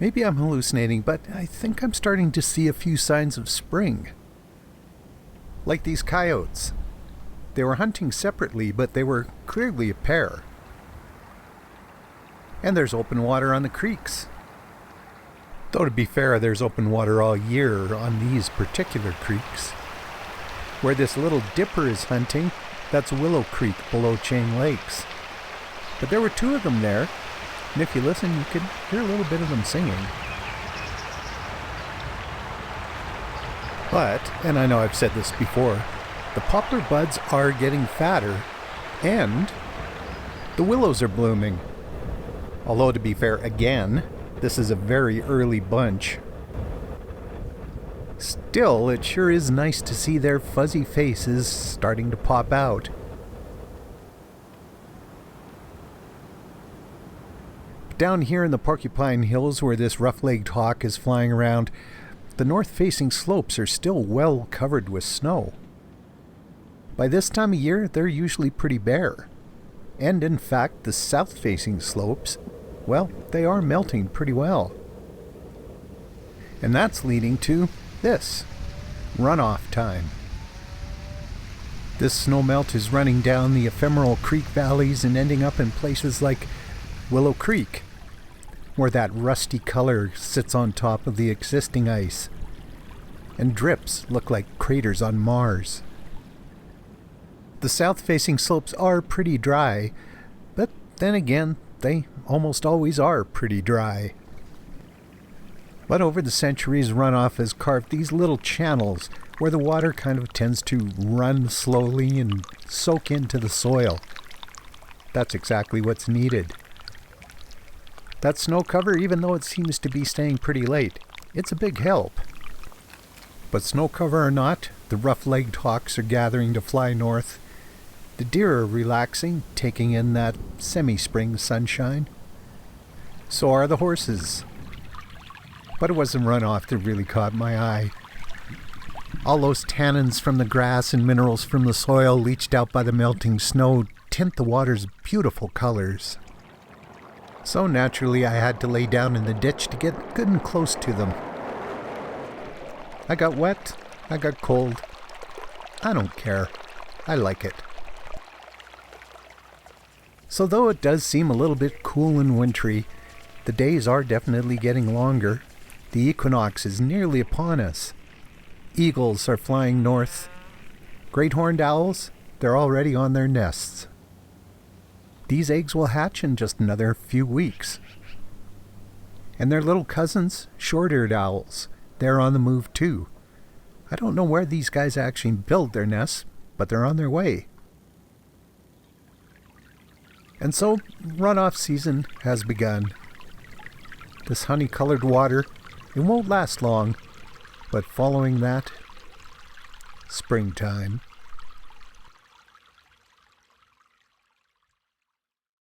Maybe I'm hallucinating, but I think I'm starting to see a few signs of spring. Like these coyotes. They were hunting separately, but they were clearly a pair. And there's open water on the creeks. Though to be fair, there's open water all year on these particular creeks. Where this little dipper is hunting, that's Willow Creek below Chain Lakes. But there were two of them there, and if you listen, you could hear a little bit of them singing. But, and I know I've said this before, the poplar buds are getting fatter, and the willows are blooming. Although, to be fair, again, this is a very early bunch. Still, it sure is nice to see their fuzzy faces starting to pop out. Down here in the Porcupine Hills, where this rough-legged hawk is flying around, the north-facing slopes are still well covered with snow. By this time of year, they're usually pretty bare. And in fact, the south-facing slopes, well, they are melting pretty well. And that's leading to this, runoff time. This snowmelt is running down the ephemeral creek valleys and ending up in places like Willow Creek, where that rusty color sits on top of the existing ice, and drips look like craters on Mars. The south-facing slopes are pretty dry, but then again, they almost always are pretty dry. But over the centuries, runoff has carved these little channels where the water kind of tends to run slowly and soak into the soil. That's exactly what's needed. That snow cover, even though it seems to be staying pretty late, it's a big help. But snow cover or not, the rough-legged hawks are gathering to fly north. The deer are relaxing, taking in that semi-spring sunshine. So are the horses. But it wasn't runoff that really caught my eye. All those tannins from the grass and minerals from the soil leached out by the melting snow tint the water's beautiful colors. So naturally I had to lay down in the ditch to get good and close to them. I got wet, I got cold. I don't care. I like it. So though it does seem a little bit cool and wintry, the days are definitely getting longer. The equinox is nearly upon us. Eagles are flying north. Great horned owls, they're already on their nests. These eggs will hatch in just another few weeks. And their little cousins, short-eared owls, they're on the move too. I don't know where these guys actually build their nests, but they're on their way. And so, runoff season has begun. This honey-colored water, it won't last long, but following that, springtime.